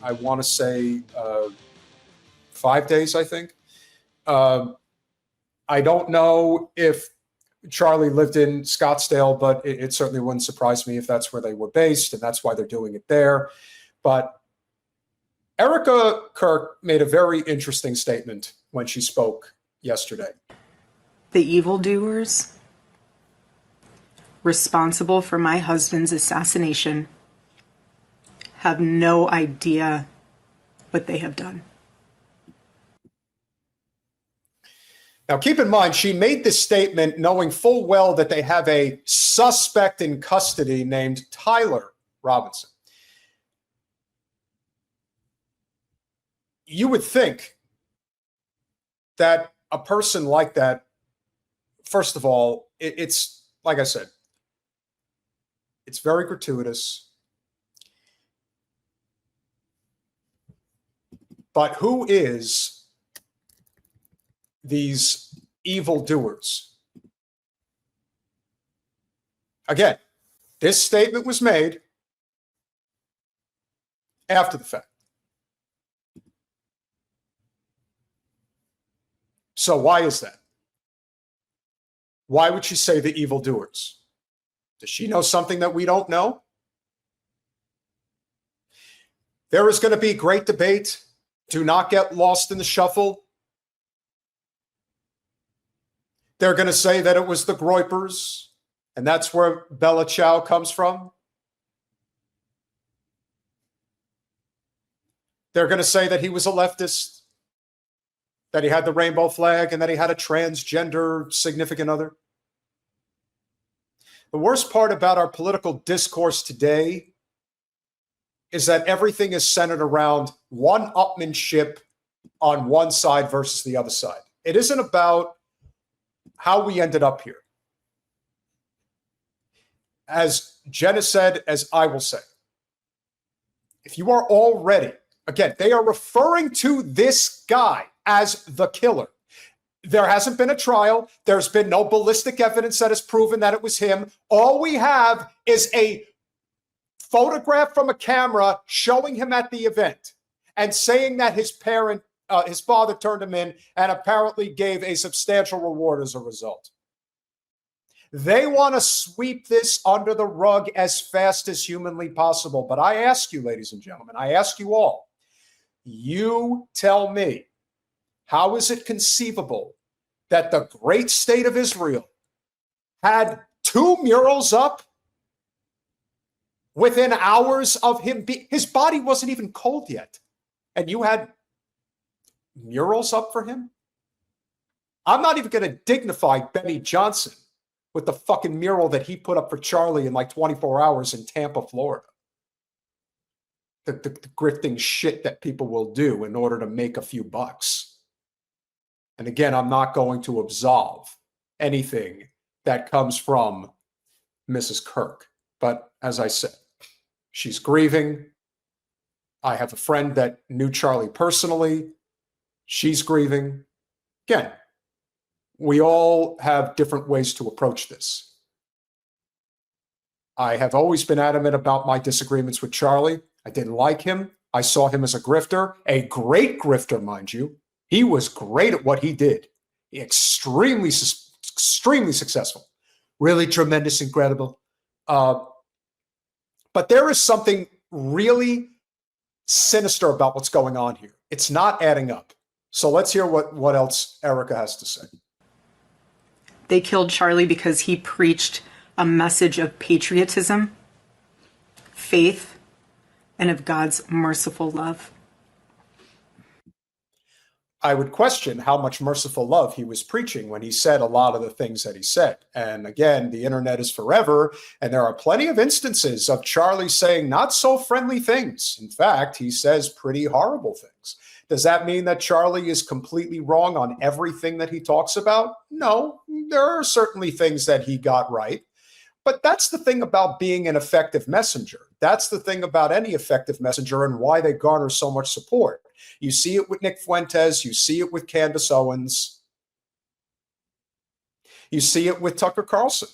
I want to say 5 days, I think. I don't know if Charlie lived in Scottsdale, but it certainly wouldn't surprise me if that's where they were based, and that's why they're doing it there. But Erika Kirk made a very interesting statement when she spoke yesterday. The evildoers responsible for my husband's assassination have no idea what they have done. Now, keep in mind, she made this statement knowing full well that they have a suspect in custody named Tyler Robinson. You would think that a person like that, first of all, it's like I said, it's very gratuitous. But who is these evildoers? Again, this statement was made after the fact. So why is that? Why would she say the evildoers? Does she know something that we don't know? There is going to be great debate. Do not get lost in the shuffle. They're going to say that it was the Groypers, and that's where Bella Ciao comes from. They're going to say that he was a leftist, that he had the rainbow flag, and that he had a transgender significant other. The worst part about our political discourse today is that everything is centered around one-upmanship on one side versus the other side. It isn't about how we ended up here. As Jenna said, as I will say, if you are already, again, they are referring to this guy as the killer. There hasn't been a trial. There's been no ballistic evidence that has proven that it was him. All we have is a photograph from a camera showing him at the event and saying that his father turned him in and apparently gave a substantial reward as a result. They want to sweep this under the rug as fast as humanly possible. But I ask you, ladies and gentlemen, I ask you all, you tell me, how is it conceivable that the great state of Israel had 2 murals up within hours of him? His body wasn't even cold yet, and you had murals up for him? I'm not even going to dignify Benny Johnson with the fucking mural that he put up for Charlie in like 24 hours in Tampa, Florida. The grifting shit that people will do in order to make a few bucks. And again, I'm not going to absolve anything that comes from Mrs. Kirk. But as I said, she's grieving. I have a friend that knew Charlie personally. She's grieving. Again, we all have different ways to approach this. I have always been adamant about my disagreements with Charlie. I didn't like him. I saw him as a grifter, a great grifter, mind you. He was great at what he did. Extremely successful. Really tremendous, incredible. But there is something really sinister about what's going on here. It's not adding up. So let's hear what else Erika has to say. They killed Charlie because he preached a message of patriotism, faith, and of God's merciful love. I would question how much merciful love he was preaching when he said a lot of the things that he said. And again, the internet is forever, and there are plenty of instances of Charlie saying not so friendly things. In fact, he says pretty horrible things. Does that mean that Charlie is completely wrong on everything that he talks about? No, there are certainly things that he got right. But that's the thing about being an effective messenger. That's the thing about any effective messenger and why they garner so much support. You see it with Nick Fuentes. You see it with Candace Owens. You see it with Tucker Carlson.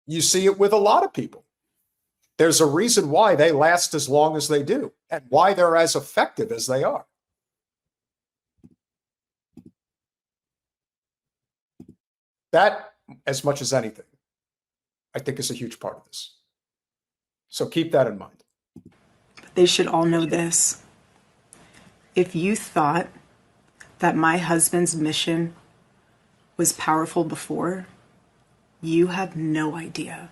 You see it with a lot of people. There's a reason why they last as long as they do and why they're as effective as they are. That, as much as anything, I think is a huge part of this. So keep that in mind. They should all know this. If you thought that my husband's mission was powerful before, you have no idea.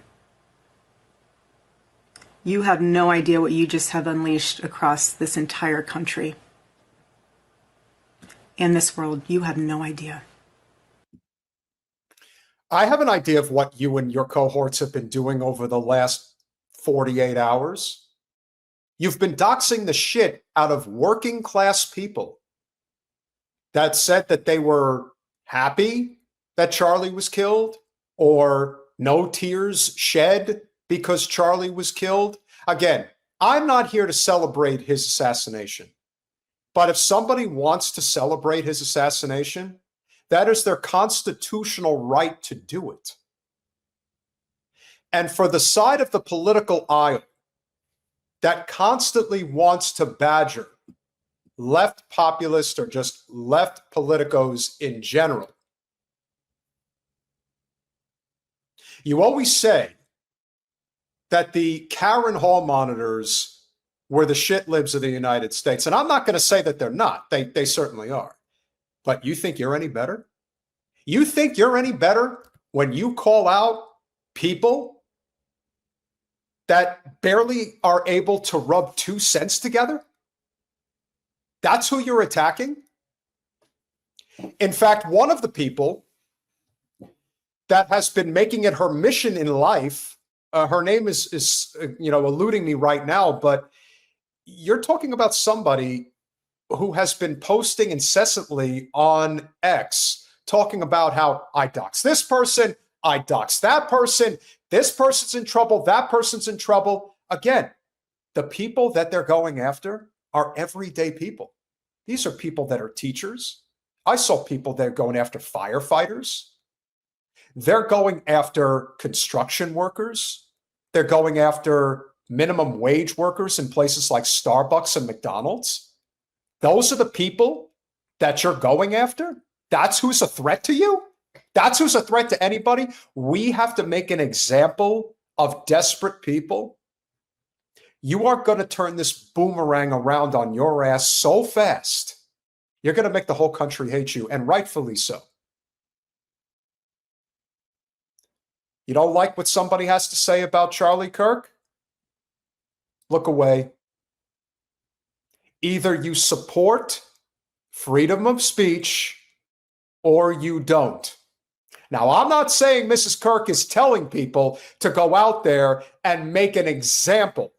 You have no idea what you just have unleashed across this entire country and this world. You have no idea. I have an idea of what you and your cohorts have been doing over the last 48 hours. You've been doxing the shit out of working class people that said that they were happy that Charlie was killed or no tears shed because Charlie was killed. Again, I'm not here to celebrate his assassination. But if somebody wants to celebrate his assassination, that is their constitutional right to do it. And for the side of the political aisle that constantly wants to badger left populists or just left politicos in general, you always say that the Karen Hall monitors were the shit libs of the United States. And I'm not going to say that they're not. They certainly are. But you think you're any better? You think you're any better when you call out people that barely are able to rub 2 cents together? That's who you're attacking? In fact, one of the people that has been making it her mission in life, her name is eluding me right now, but you're talking about somebody who has been posting incessantly on X, talking about how I dox this person, I dox that person, this person's in trouble, that person's in trouble. Again, the people that they're going after are everyday people. These are people that are teachers. I saw people that are going after firefighters. They're going after construction workers. They're going after minimum wage workers in places like Starbucks and McDonald's. Those are the people that you're going after? That's who's a threat to you? That's who's a threat to anybody? We have to make an example of desperate people. You are going to turn this boomerang around on your ass so fast, you're going to make the whole country hate you, and rightfully so. You don't like what somebody has to say about Charlie Kirk? Look away. Either you support freedom of speech or you don't. Now, I'm not saying Mrs. Kirk is telling people to go out there and make an example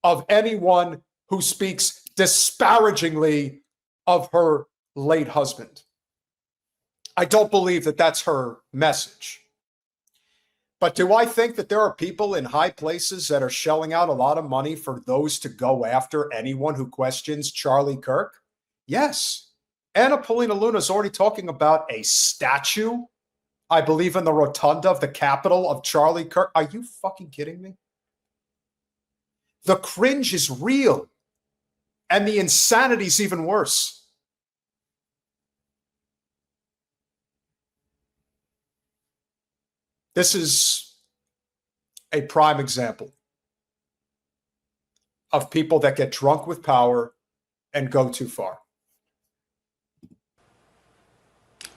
of anyone who speaks disparagingly of her late husband. I don't believe that that's her message. But do I think that there are people in high places that are shelling out a lot of money for those to go after anyone who questions Charlie Kirk? Yes. Anna Paulina Luna is already talking about a statue, I believe, in the rotunda of the Capitol of Charlie Kirk. Are you fucking kidding me? The cringe is real, and the insanity is even worse. This is a prime example of people that get drunk with power and go too far.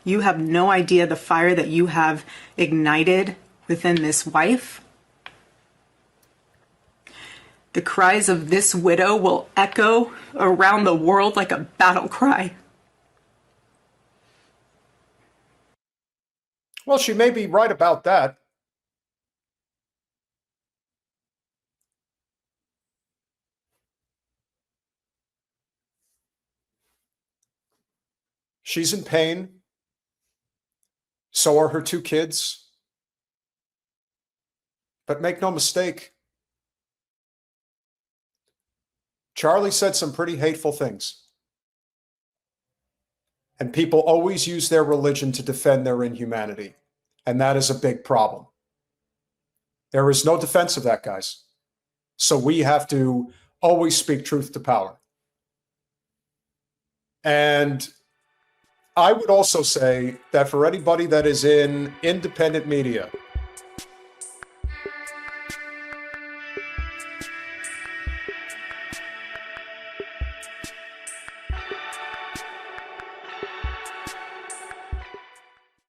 You have no idea the fire that you have ignited within this wife. The cries of this widow will echo around the world like a battle cry. Well, she may be right about that. She's in pain. So are her 2 kids. But make no mistake, Charlie said some pretty hateful things. And people always use their religion to defend their inhumanity. And that is a big problem. There is no defense of that, guys. So we have to always speak truth to power. And I would also say that for anybody that is in independent media,